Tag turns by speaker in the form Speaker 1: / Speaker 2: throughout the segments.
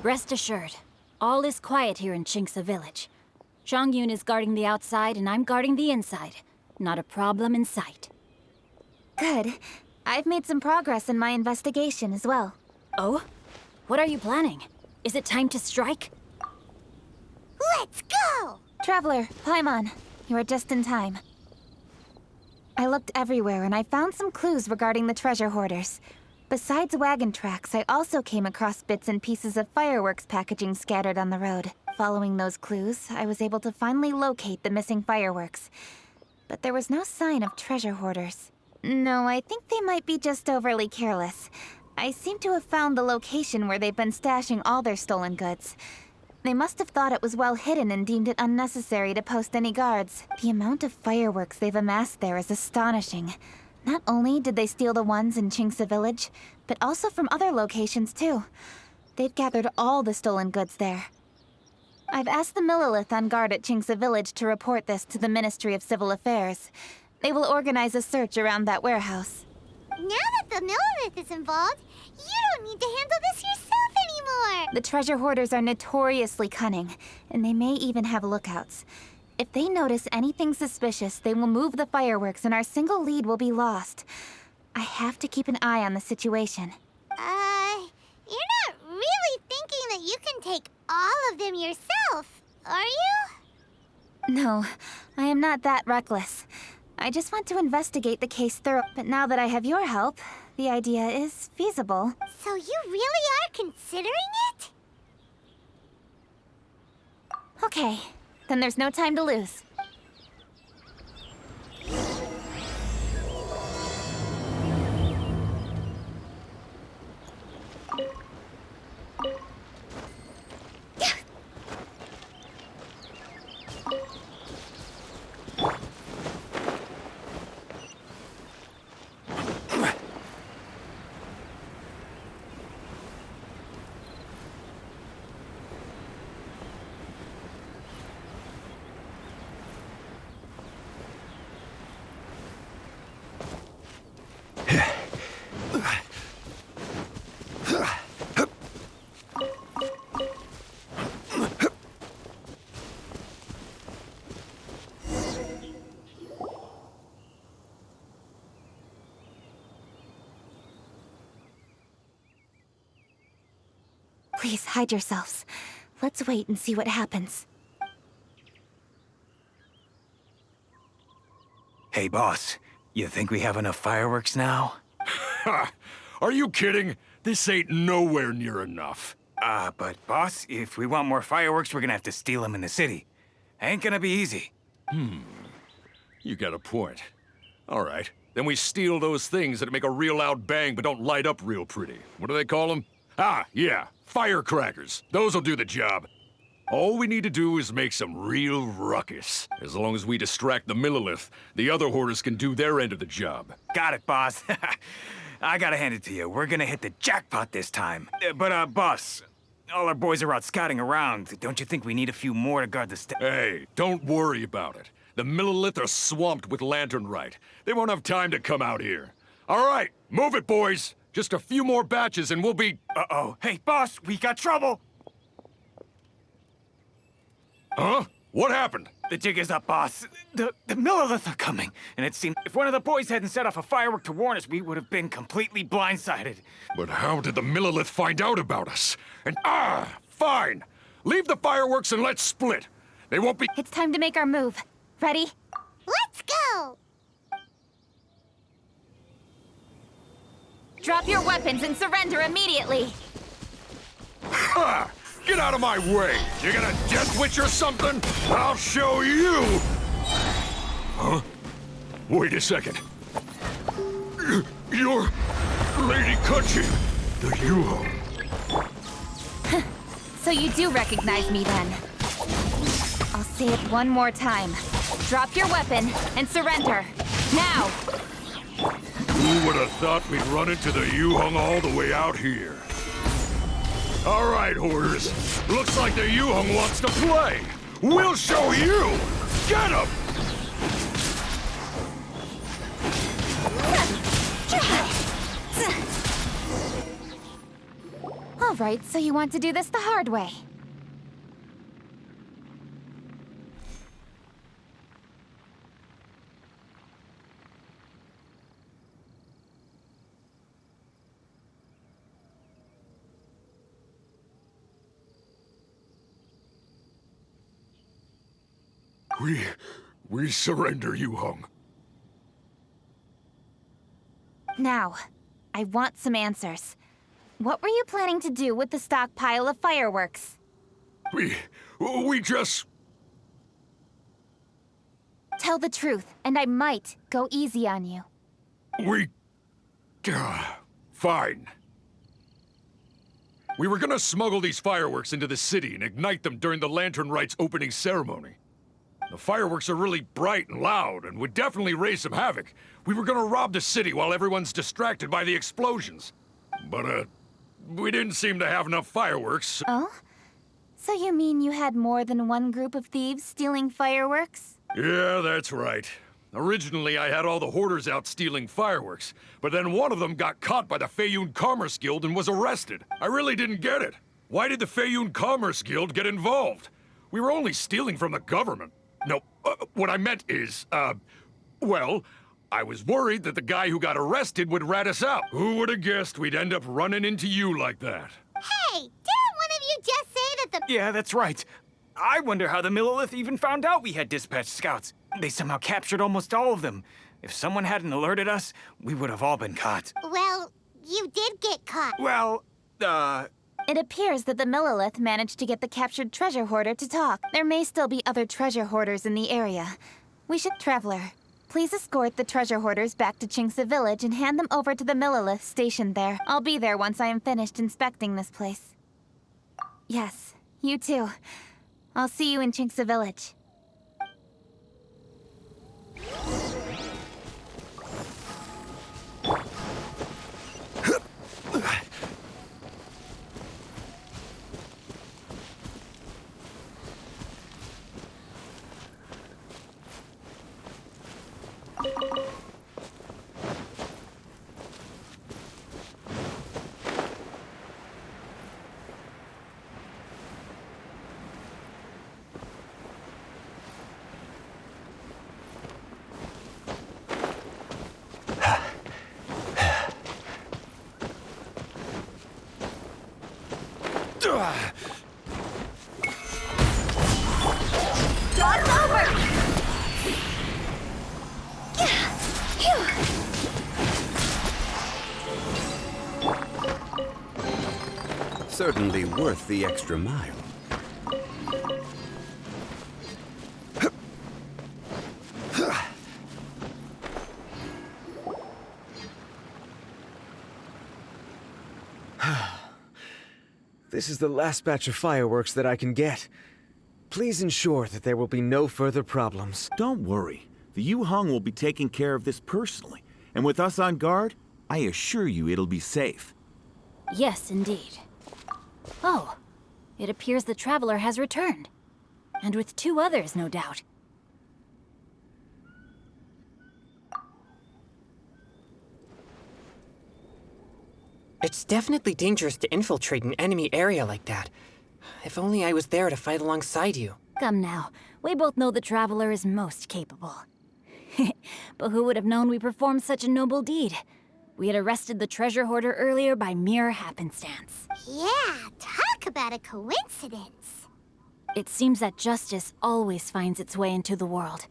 Speaker 1: Rest assured, all is quiet here in Qingce Village. Zhangyun is guarding the outside and I'm guarding the inside. Not a problem in sight.
Speaker 2: Good. I've made some progress in my investigation as well.
Speaker 1: Oh? What are you planning? Is it time to strike?
Speaker 3: Let's go!
Speaker 2: Traveler, Paimon, you are just in time. I looked everywhere and I found some clues regarding the treasure hoarders. Besides wagon tracks, I also came across bits and pieces of fireworks packaging scattered on the road. Following those clues, I was able to finally locate the missing fireworks. But there was no sign of treasure hoarders. No, I think they might be just overly careless. I seem to have found the location where they've been stashing all their stolen goods. They must have thought it was well hidden and deemed it unnecessary to post any guards. The amount of fireworks they've amassed there is astonishing. Not only did they steal the ones in Qingce Village, but also from other locations too. They've gathered all the stolen goods there. I've asked the Millilith on guard at Qingce Village to report this to the Ministry of Civil Affairs. They will organize a search around that warehouse.
Speaker 3: Now that the Millilith is involved, you don't need to handle this yourself anymore!
Speaker 2: The treasure hoarders are notoriously cunning, and they may even have lookouts. If they notice anything suspicious, they will move the fireworks and our single lead will be lost. I have to keep an eye on the situation.
Speaker 3: You're not really thinking that you can take all of them yourself, are you?
Speaker 2: No, I am not that reckless. I just want to investigate the case thoroughly. But now that I have your help, the idea is feasible.
Speaker 3: So you really are considering it?
Speaker 2: Okay, then there's no time to lose. Please, hide yourselves. Let's wait and see what happens.
Speaker 4: Hey, boss. You think we have enough fireworks now?
Speaker 5: Ha! Are you kidding? This ain't nowhere near enough.
Speaker 4: But boss, if we want more fireworks, we're gonna have to steal them in the city. Ain't gonna be easy.
Speaker 5: You got a point. All right. Then we steal those things that make a real loud bang but don't light up real pretty. What do they call them? Ah, yeah. Firecrackers. Those'll do the job. All we need to do is make some real ruckus. As long as we distract the Millilith, the other hoarders can do their end of the job.
Speaker 4: Got it, boss. I gotta hand it to you. We're gonna hit the jackpot this time. But boss, all our boys are out scouting around. Don't you think we need a few more to guard the
Speaker 5: Hey, don't worry about it. The Millilith are swamped with lanternite. They won't have time to come out here. All right, move it, boys. Just a few more batches and we'll be...
Speaker 4: Uh-oh. Hey, boss, we got trouble!
Speaker 5: Huh? What happened?
Speaker 4: The jig is up, boss. The Millilith are coming. And it seemed if one of the boys hadn't set off a firework to warn us, we would have been completely blindsided.
Speaker 5: But how did the Millilith find out about us? And fine. Leave the fireworks and let's split. They won't be...
Speaker 2: It's time to make our move. Ready?
Speaker 3: Let's go!
Speaker 2: Drop your weapons and surrender immediately!
Speaker 5: Ah! Get out of my way! You gonna death witch or something? I'll show you! Huh? Wait a second. You're... Lady Kutchin, the Yuho.
Speaker 2: So you do recognize me then. I'll say it one more time. Drop your weapon and surrender. Now!
Speaker 5: Who would have thought we'd run into the Yuhong all the way out here? All right, hoarders. Looks like the Yuhong wants to play. We'll show you! Get him!
Speaker 2: All right, so you want to do this the hard way.
Speaker 5: We surrender, Yu Hung.
Speaker 2: Now, I want some answers. What were you planning to do with the stockpile of fireworks?
Speaker 5: We just...
Speaker 2: Tell the truth, and I might go easy on you.
Speaker 5: Fine. We were gonna smuggle these fireworks into the city and ignite them during the Lantern Rite's opening ceremony. The fireworks are really bright and loud and would definitely raise some havoc. We were gonna rob the city while everyone's distracted by the explosions. But, we didn't seem to have enough fireworks.
Speaker 2: Oh? So you mean you had more than one group of thieves stealing fireworks?
Speaker 5: Yeah, that's right. Originally, I had all the hoarders out stealing fireworks, but then one of them got caught by the Feiyun Commerce Guild and was arrested. I really didn't get it. Why did the Feiyun Commerce Guild get involved? We were only stealing from the government. No, what I meant is, well, I was worried that the guy who got arrested would rat us out. Who would have guessed we'd end up running into you like that?
Speaker 3: Hey, didn't one of you just say that the...
Speaker 4: Yeah, that's right. I wonder how the Millelith even found out we had dispatched scouts. They somehow captured almost all of them. If someone hadn't alerted us, we would have all been caught.
Speaker 3: Well, you did get caught.
Speaker 4: Well,
Speaker 2: It appears that the Millelith managed to get the captured treasure hoarder to talk. There may still be other treasure hoarders in the area. Traveler, please escort the treasure hoarders back to Chinksa Village and hand them over to the Millelith stationed there. I'll be there once I am finished inspecting this place. Yes, you too. I'll see you in Chinksa Village.
Speaker 6: Certainly worth the extra mile.
Speaker 7: This is the last batch of fireworks that I can get. Please ensure that there will be no further problems.
Speaker 8: Don't worry. The Yu Hung will be taking care of this personally. And with us on guard, I assure you it'll be safe.
Speaker 1: Yes, indeed. Oh, it appears the Traveler has returned. And with 2 others, no doubt.
Speaker 9: It's definitely dangerous to infiltrate an enemy area like that. If only I was there to fight alongside you.
Speaker 1: Come now, we both know the Traveler is most capable. But who would have known we performed such a noble deed? We had arrested the treasure hoarder earlier by mere happenstance.
Speaker 3: Yeah, talk about a coincidence.
Speaker 1: It seems that justice always finds its way into the world.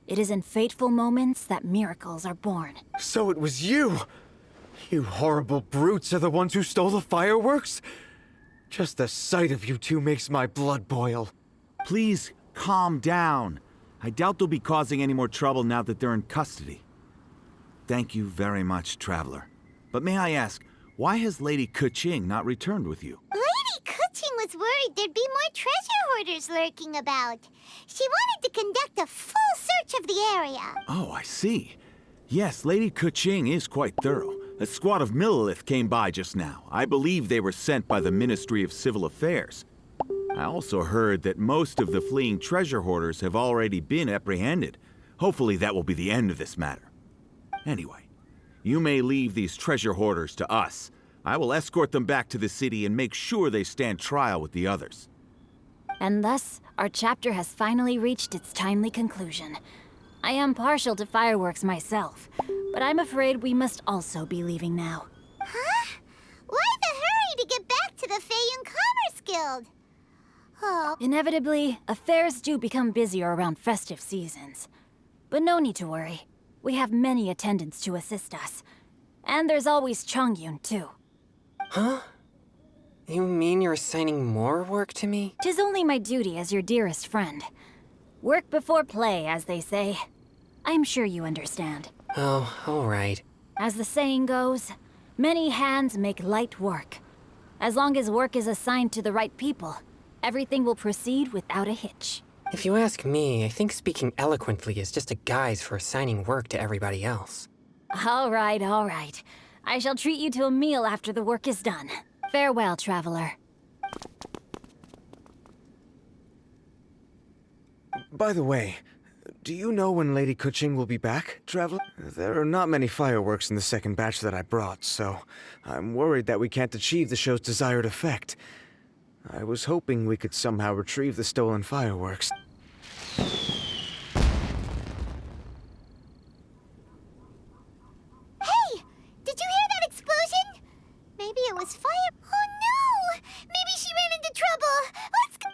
Speaker 1: It is in fateful moments that miracles are born.
Speaker 7: So it was you! You horrible brutes are the ones who stole the fireworks? Just the sight of you two makes my blood boil.
Speaker 8: Please, calm down. I doubt they'll be causing any more trouble now that they're in custody. Thank you very much, Traveler. But may I ask, why has Lady Keqing not returned with you?
Speaker 3: Lady Keqing was worried there'd be more treasure hoarders lurking about. She wanted to conduct a full search of the area.
Speaker 8: Oh, I see. Yes, Lady Keqing is quite thorough. A squad of Millelith came by just now. I believe they were sent by the Ministry of Civil Affairs. I also heard that most of the fleeing treasure hoarders have already been apprehended. Hopefully that will be the end of this matter. Anyway, you may leave these treasure hoarders to us, I will escort them back to the city and make sure they stand trial with the others.
Speaker 1: And thus, our chapter has finally reached its timely conclusion. I am partial to fireworks myself, but I'm afraid we must also be leaving now.
Speaker 3: Huh? Why the hurry to get back to the Feiyun Commerce Guild? Oh.
Speaker 1: Inevitably, affairs do become busier around festive seasons. But no need to worry. We have many attendants to assist us. And there's always Chongyun, too.
Speaker 9: Huh? You mean you're assigning more work to me?
Speaker 1: 'Tis only my duty as your dearest friend. Work before play, as they say. I'm sure you understand.
Speaker 9: Oh, all right.
Speaker 1: As the saying goes, many hands make light work. As long as work is assigned to the right people, everything will proceed without a hitch.
Speaker 9: If you ask me, I think speaking eloquently is just a guise for assigning work to everybody else.
Speaker 1: All right, all right. I shall treat you to a meal after the work is done. Farewell, traveler.
Speaker 7: By the way, do you know when Lady Kuching will be back, traveler? There are not many fireworks in the second batch that I brought, so I'm worried that we can't achieve the show's desired effect. I was hoping we could somehow retrieve the stolen fireworks.
Speaker 3: Hey! Did you hear that explosion? Maybe it was fire. Oh no! Maybe she ran into trouble! Let's go!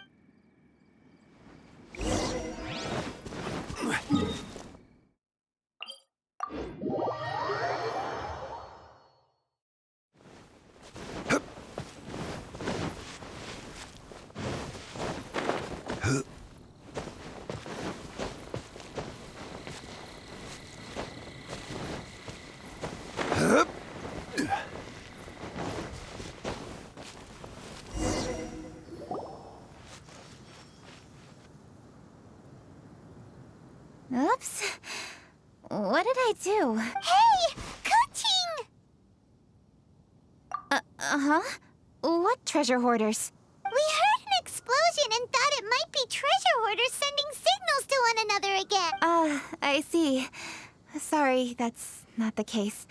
Speaker 2: Oops. What did I do?
Speaker 3: Hey! Kuching!
Speaker 2: Uh-huh? What treasure hoarders?
Speaker 3: We heard an explosion and thought it might be treasure hoarders sending signals to one another again.
Speaker 2: I see. Sorry, that's not the case.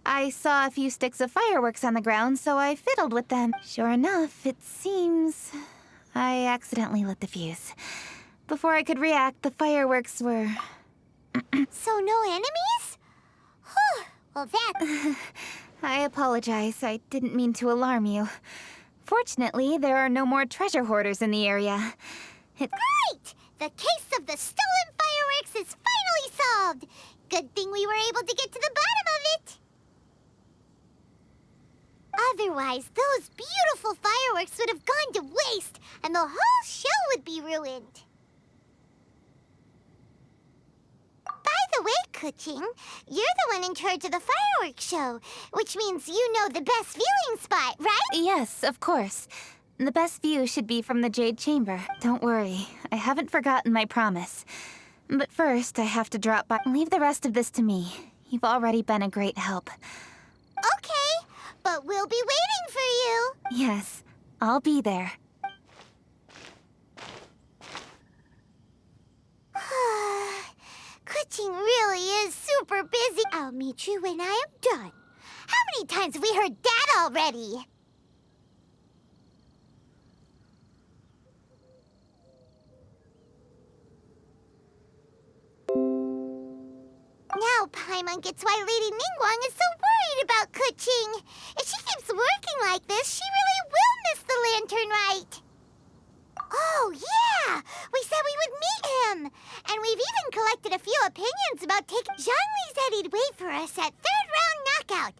Speaker 2: I saw a few sticks of fireworks on the ground, so I fiddled with them. Sure enough, it seems I accidentally lit the fuse. Before I could react, the fireworks were...
Speaker 3: So no enemies? Whew. Well, that...
Speaker 2: I apologize. I didn't mean to alarm you. Fortunately, there are no more treasure hoarders in the area.
Speaker 3: Great! The case of the stolen fireworks is finally solved! Good thing we were able to get to the bottom of it! Otherwise, those beautiful fireworks would have gone to waste, and the whole show would be ruined. By the way, Kuching, you're the one in charge of the fireworks show, which means you know the best viewing spot, right?
Speaker 2: Yes, of course. The best view should be from the Jade Chamber. Don't worry, I haven't forgotten my promise. But first, I have to drop by. Leave the rest of this to me. You've already been a great help.
Speaker 3: Okay, but we'll be waiting for you.
Speaker 2: Yes, I'll be there.
Speaker 3: Kuching really is super busy. I'll meet you when I am done. How many times have we heard that already? Now Paimon gets why Lady Ningguang is so worried about Kuching. If she keeps working like this, she really will miss the lantern rite. Oh, yeah! We said we would meet him! And we've even collected a few opinions about taking... Zhongli said he'd wait for us at third round knockout.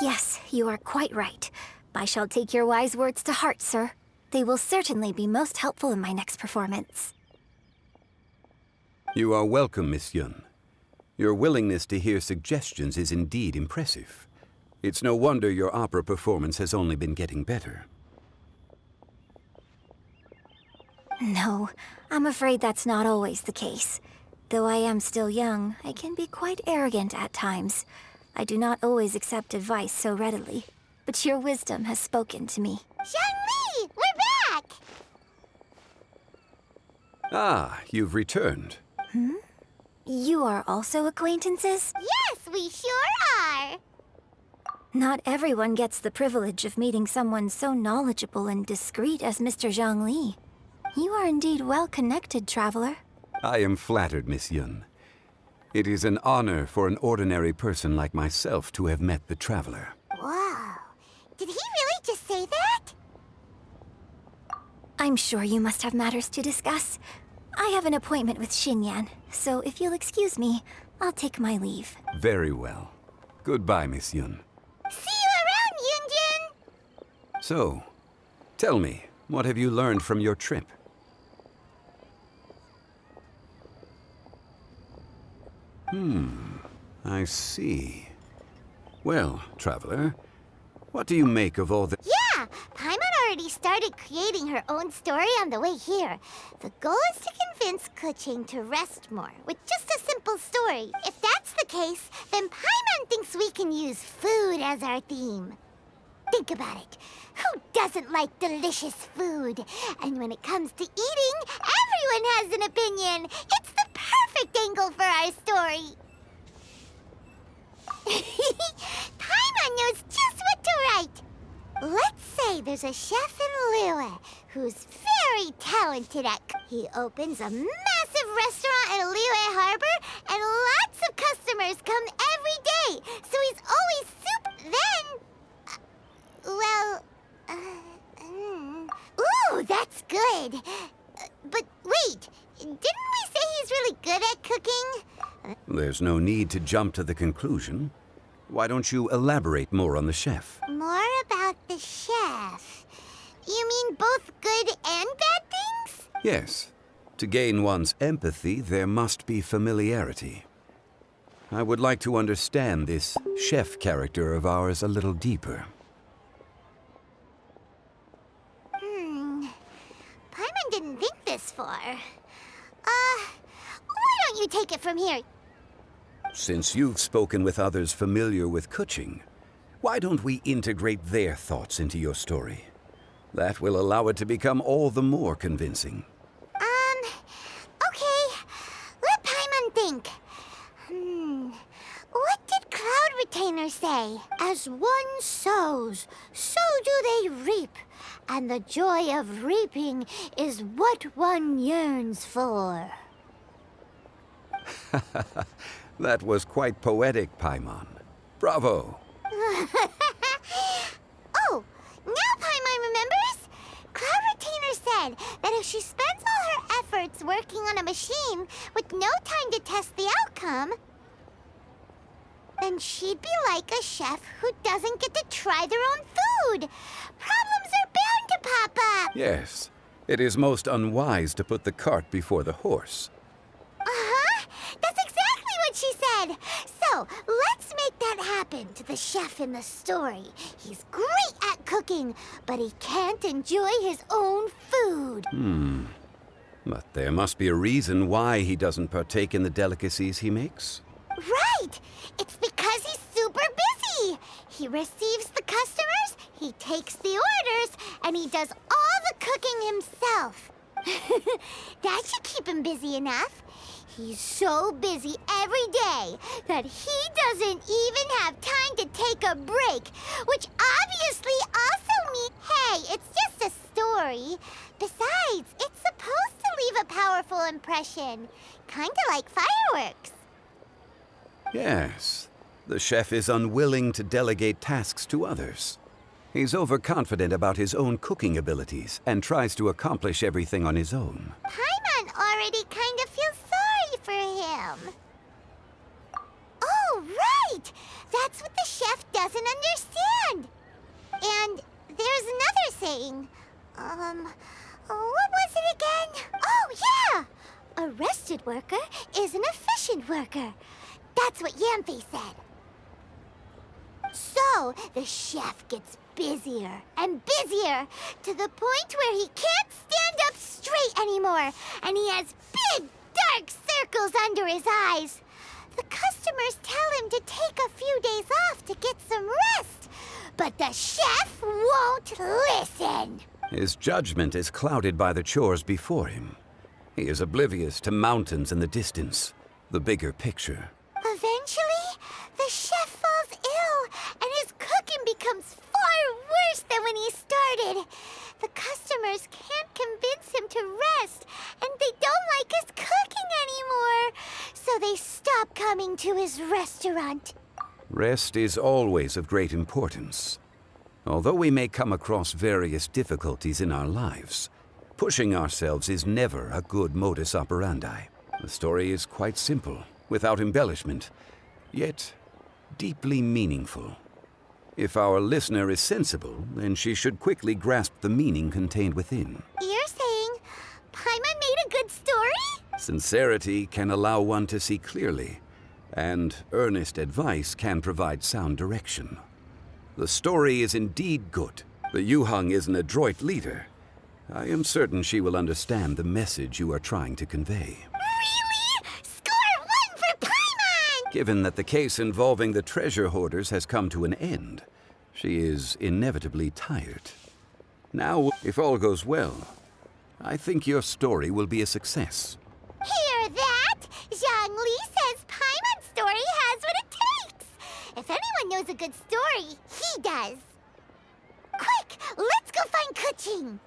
Speaker 1: Yes, you are quite right. I shall take your wise words to heart, sir. They will certainly be most helpful in my next performance.
Speaker 6: You are welcome, Miss Yun. Your willingness to hear suggestions is indeed impressive. It's no wonder your opera performance has only been getting better.
Speaker 1: No, I'm afraid that's not always the case. Though I am still young, I can be quite arrogant at times. I do not always accept advice so readily, but your wisdom has spoken to me.
Speaker 3: Zhangli, we're back!
Speaker 6: Ah, you've returned.
Speaker 1: You are also acquaintances?
Speaker 3: Yes, we sure are!
Speaker 1: Not everyone gets the privilege of meeting someone so knowledgeable and discreet as Mr. Zhangli. You are indeed well-connected, traveler.
Speaker 6: I am flattered, Miss Yun. It is an honor for an ordinary person like myself to have met the traveler.
Speaker 3: Whoa. Did he really just say that?
Speaker 1: I'm sure you must have matters to discuss. I have an appointment with Xinyan, so if you'll excuse me, I'll take my leave.
Speaker 6: Very well. Goodbye, Miss Yun.
Speaker 3: See you around, Yunjin!
Speaker 6: So, tell me, what have you learned from your trip? I see. Well, traveler, what do you make of all the...
Speaker 3: Yeah, Paimon already started creating her own story on the way here. The goal is to convince Kuching to rest more with just a simple story. If that's the case, then Paimon thinks we can use food as our theme. Think about it. Who doesn't like delicious food? And when it comes to eating, everyone has an opinion. It's the perfect angle for our story. Paimon knows just what to write. Let's say there's a chef in Liyue who's very talented at... He opens a massive restaurant in Liyue Harbor, and lots of customers come every day, so he's always Ooh, that's good. But wait, didn't we say he's really good at cooking?
Speaker 6: There's no need to jump to the conclusion. Why don't you elaborate more on the chef?
Speaker 3: More about the chef. You mean both good and bad things?
Speaker 6: Yes. To gain one's empathy, there must be familiarity. I would like to understand this chef character of ours a little deeper.
Speaker 3: Paimon didn't think this far. Why don't you take it from here?
Speaker 6: Since you've spoken with others familiar with Kuching, why don't we integrate their thoughts into your story? That will allow it to become all the more convincing.
Speaker 3: Okay. Let Paimon think. What did Cloud Retainer say? As one sows, so do they reap. And the joy of reaping is what one yearns for.
Speaker 6: That was quite poetic, Paimon. Bravo!
Speaker 3: Oh, now Paimon remembers? Cloud Retainer said that if she spends all her efforts working on a machine with no time to test the outcome, then she'd be like a chef who doesn't get to try their own food. Problems are bound to pop up.
Speaker 6: Yes, it is most unwise to put the cart before the horse.
Speaker 3: Uh-huh. That's exactly what she said. So, let's make that happen to the chef in the story. He's great at cooking, but he can't enjoy his own food.
Speaker 6: But there must be a reason why he doesn't partake in the delicacies he makes.
Speaker 3: Right! It's because he's super busy. He receives the customers, he takes the orders, and he does all the cooking himself. That should keep him busy enough. He's so busy every day that he doesn't even have time to take a break, which obviously also means, hey, it's just a story. Besides, it's supposed to leave a powerful impression, kinda like fireworks.
Speaker 6: Yes, the chef is unwilling to delegate tasks to others. He's overconfident about his own cooking abilities and tries to accomplish everything on his own.
Speaker 3: Paimon already kind of feels sorry for him. Oh, right! That's what the chef doesn't understand. And there's another saying. What was it again? Oh, yeah! A rested worker is an efficient worker. That's what Yamfe said. So, the chef gets busier and busier to the point where he can't stand up straight anymore, and he has big, dark circles under his eyes. The customers tell him to take a few days off to get some rest, but the chef won't listen.
Speaker 6: His judgment is clouded by the chores before him. He is oblivious to mountains in the distance, the bigger picture.
Speaker 3: Eventually, the chef falls ill, and his cooking becomes far worse than when he started. The customers can't convince him to rest, and they don't like his cooking anymore, so they stop coming to his restaurant.
Speaker 6: Rest is always of great importance. Although we may come across various difficulties in our lives, pushing ourselves is never a good modus operandi. The story is quite simple, without embellishment, yet deeply meaningful. If our listener is sensible, then she should quickly grasp the meaning contained within.
Speaker 3: You're saying Paimon made a good story?
Speaker 6: Sincerity can allow one to see clearly, and earnest advice can provide sound direction. The story is indeed good. The Yuhang is an adroit leader. I am certain she will understand the message you are trying to convey.
Speaker 3: Really? Score 1 for Paimon!
Speaker 6: Given that the case involving the treasure hoarders has come to an end, she is inevitably tired. Now, if all goes well, I think your story will be a success.
Speaker 3: Hear that? Zhang Li says Paimon's story has what it takes. If anyone knows a good story, he does. Quick, let's go find Kuching.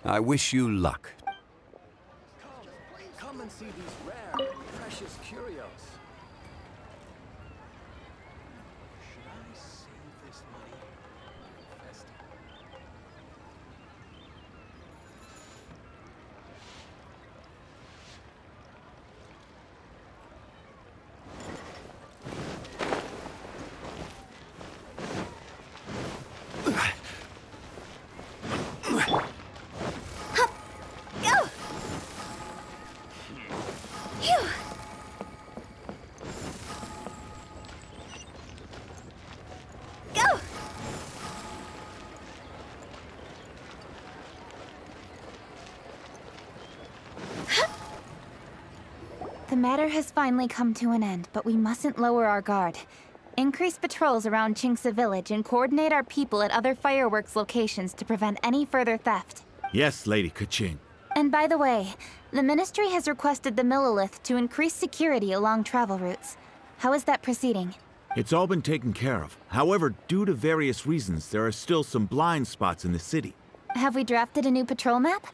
Speaker 6: I wish you luck.
Speaker 10: Come and see these rare, precious curios. Should I save this money? Invest it.
Speaker 1: Go! Phew! Go!
Speaker 2: The matter has finally come to an end, but we mustn't lower our guard. Increase patrols around Chingsa village and coordinate our people at other fireworks locations to prevent any further theft.
Speaker 8: Yes, Lady Keqing.
Speaker 2: And by the way, the Ministry has requested the Millilith to increase security along travel routes. How is that proceeding?
Speaker 8: It's all been taken care of. However, due to various reasons, there are still some blind spots in the city.
Speaker 2: Have we drafted a new patrol map?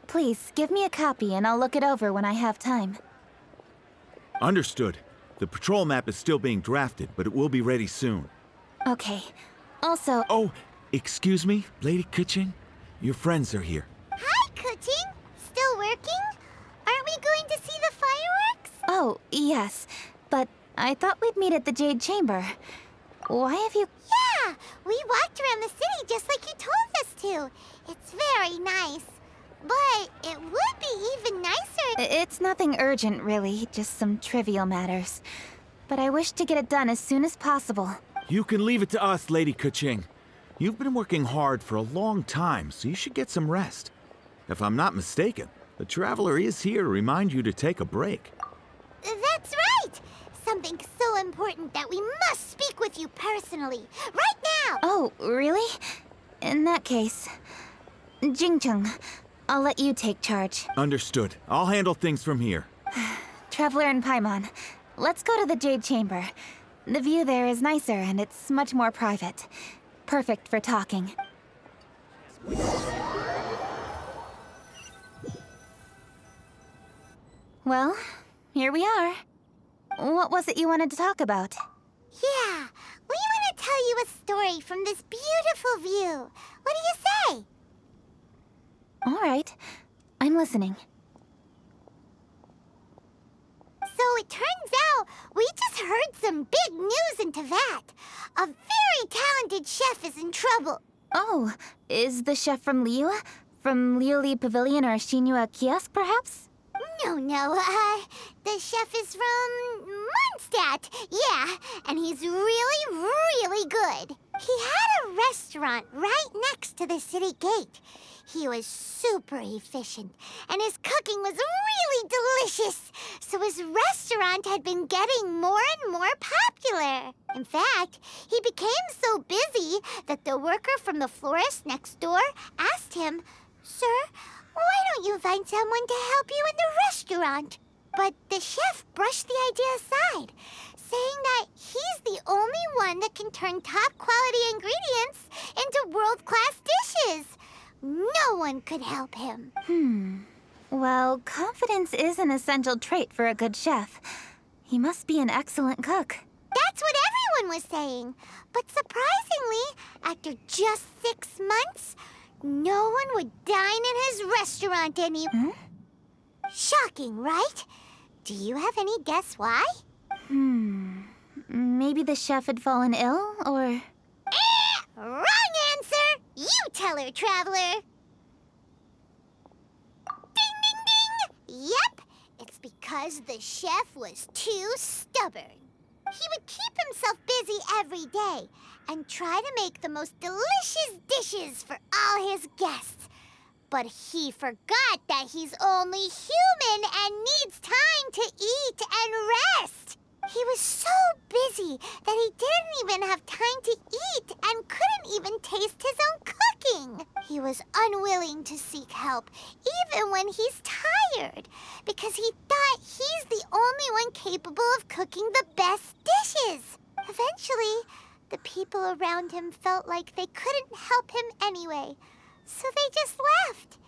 Speaker 2: Please, give me a copy and I'll look it over when I have time.
Speaker 8: Understood. The patrol map is still being drafted, but it will be ready soon.
Speaker 2: Okay. Also...
Speaker 8: Oh, excuse me, Lady Keqing? Your friends are here.
Speaker 3: Hi, Kuching. Still working? Aren't we going to see the fireworks?
Speaker 2: Oh, yes. But I thought we'd meet at the Jade Chamber. Why have you...
Speaker 3: Yeah, we walked around the city just like you told us to. It's very nice. But it would be even nicer...
Speaker 2: It's nothing urgent, really. Just some trivial matters. But I wish to get it done as soon as possible.
Speaker 8: You can leave it to us, Lady Keqing. You've been working hard for a long time, so you should get some rest. If I'm not mistaken, the Traveler is here to remind you to take a break.
Speaker 3: That's right! Something so important that we must speak with you personally. Right now!
Speaker 2: Oh, really? In that case... Jingcheng, I'll let you take charge.
Speaker 8: Understood. I'll handle things from here.
Speaker 2: Traveler and Paimon, let's go to the Jade Chamber. The view there is nicer and it's much more private. Perfect for talking. Well, here we are. What was it you wanted to talk about?
Speaker 3: Yeah, we want to tell you a story from this beautiful view. What do you say?
Speaker 2: All right. I'm listening.
Speaker 3: So it turns out we just heard some big news in Tevat. A very talented chef is in trouble.
Speaker 2: Oh, is the chef from Liu? From Liuli Pavilion or Shinua Kiosk, perhaps?
Speaker 3: No, the chef is from Mondstadt. Yeah, and he's really good. He had a restaurant right next to the city gate. He was super efficient, and his cooking was really delicious. So his restaurant had been getting more and more popular. In fact, he became so busy that the worker from the florist next door asked him, "Sir, why don't you find someone to help you in the restaurant?" But the chef brushed the idea aside, saying that he's the only one that can turn top-quality ingredients into world-class dishes. No one could help him.
Speaker 2: Well, confidence is an essential trait for a good chef. He must be an excellent cook.
Speaker 3: That's what everyone was saying. But surprisingly, after just 6 months, no one would dine in his restaurant anymore. Shocking, right? Do you have any guess why?
Speaker 2: Maybe the chef had fallen ill, or...
Speaker 3: Wrong answer! You tell her, Traveler! Ding, ding, ding! Yep, it's because the chef was too stubborn. He would keep himself busy every day and try to make the most delicious dishes for all his guests. But he forgot that he's only human and needs time to eat and rest. He was so busy that he didn't even have time to eat and couldn't even taste his own cooking. He was unwilling to seek help, even when he's tired, because he thought he's the only one capable of cooking the best dishes. Eventually, the people around him felt like they couldn't help him anyway, so they just left.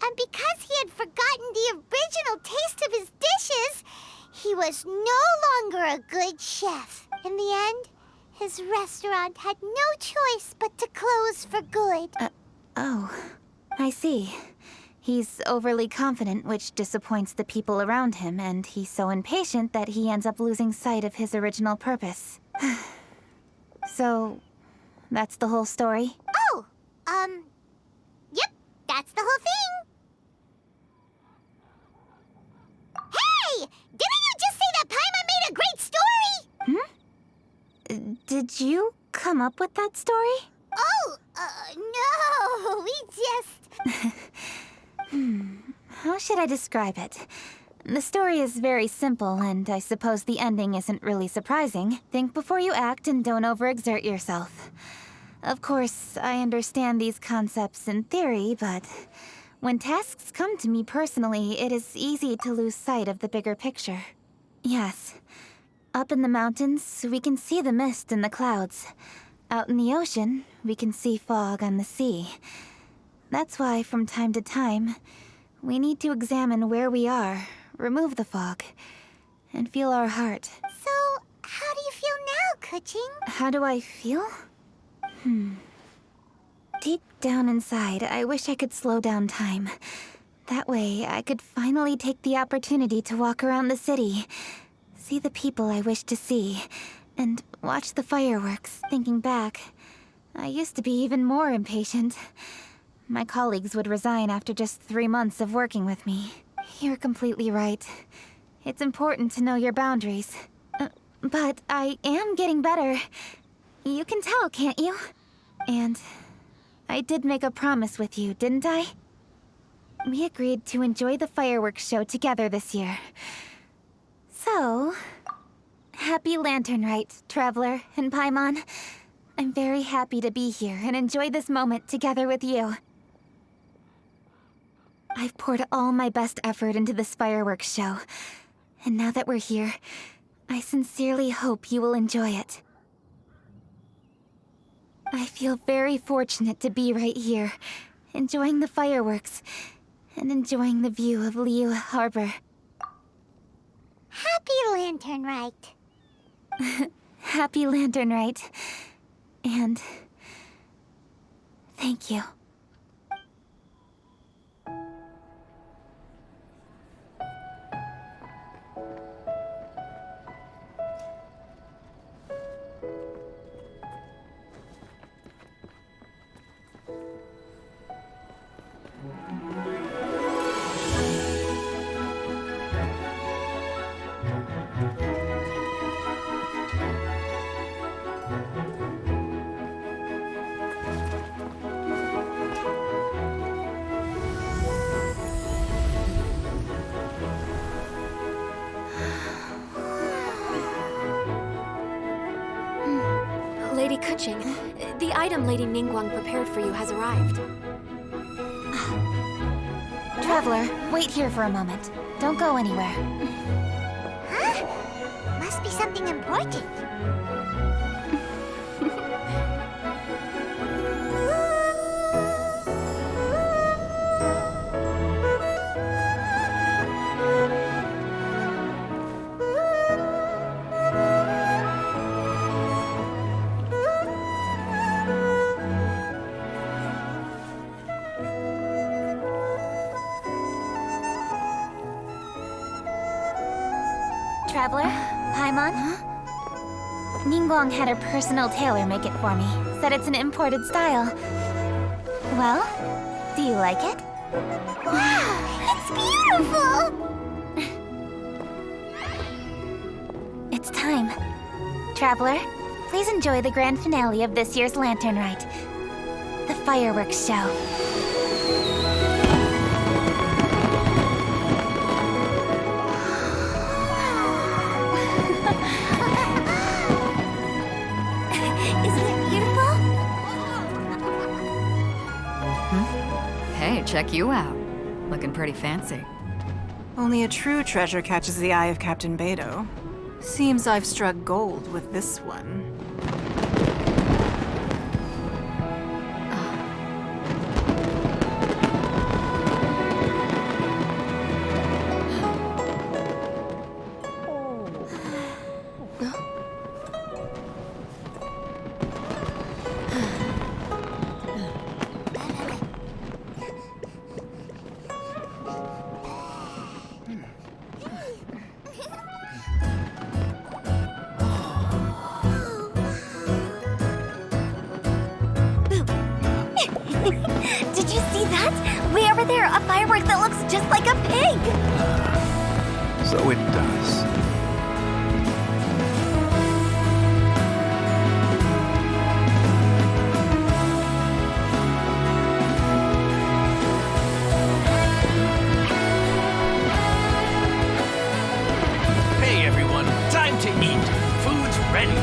Speaker 3: And because he had forgotten the original taste of his dishes, he was no longer a good chef. In the end, his restaurant had no choice but to close for good.
Speaker 2: Oh, I see. He's overly confident, which disappoints the people around him, and he's so impatient that he ends up losing sight of his original purpose. So, that's the whole story?
Speaker 3: Oh, yep, that's the whole thing. Hey! Didn't you just say that Paimon made a great story?
Speaker 2: Did you come up with that story?
Speaker 3: Oh, no, we just...
Speaker 2: How should I describe it? The story is very simple, and I suppose the ending isn't really surprising. Think before you act and don't overexert yourself. Of course, I understand these concepts in theory, but when tasks come to me personally, it is easy to lose sight of the bigger picture. Yes. Up in the mountains, we can see the mist and the clouds. Out in the ocean, we can see fog on the sea. That's why, from time to time, we need to examine where we are, remove the fog, and feel our heart.
Speaker 3: So, how do you feel now, Kuching?
Speaker 2: How do I feel? Deep down inside, I wish I could slow down time. That way, I could finally take the opportunity to walk around the city, see the people I wish to see, and watch the fireworks. Thinking back, I used to be even more impatient. My colleagues would resign after just 3 months of working with me. You're completely right. It's important to know your boundaries. But I am getting better. You can tell, can't you? And I did make a promise with you, didn't I? We agreed to enjoy the fireworks show together this year. So, happy Lantern Rite, Traveler and Paimon. I'm very happy to be here and enjoy this moment together with you. I've poured all my best effort into this fireworks show, and now that we're here, I sincerely hope you will enjoy it. I feel very fortunate to be right here, enjoying the fireworks, and enjoying the view of Liu Harbor.
Speaker 3: Happy Lantern Rite.
Speaker 2: Happy Lantern Rite. And thank you.
Speaker 11: Kuching, the item Lady Ningguang prepared for you has arrived.
Speaker 2: Traveler, wait here for a moment. Don't go anywhere.
Speaker 3: Huh? Must be something important.
Speaker 2: Traveler, Paimon? Ningguang had her personal tailor make it for me. Said it's an imported style. Well, do you like it?
Speaker 3: Wow, it's beautiful!
Speaker 2: It's time. Traveler, please enjoy the grand finale of this year's Lantern Rite. The fireworks show.
Speaker 3: Isn't it beautiful?
Speaker 12: Hey, check you out. Looking pretty fancy.
Speaker 13: Only a true treasure catches the eye of Captain Beidou. Seems I've struck gold with this one.
Speaker 3: Did you see that? Way over there, a firework that looks just like a pig!
Speaker 6: So it does.
Speaker 10: Hey everyone, time to eat. Food's ready.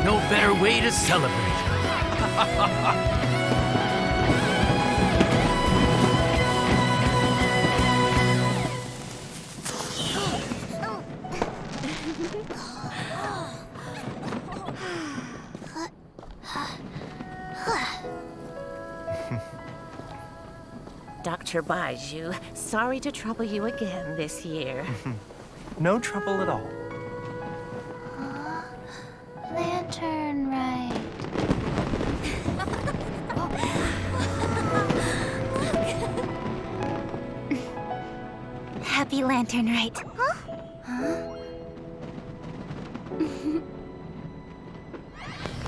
Speaker 10: No better way to celebrate.
Speaker 14: Dr. Baiju, sorry to trouble you again this year.
Speaker 10: No trouble at all.
Speaker 2: Lantern Rite. Happy Lantern Rite.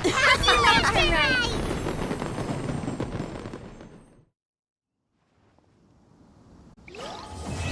Speaker 3: Happy Lantern Rite!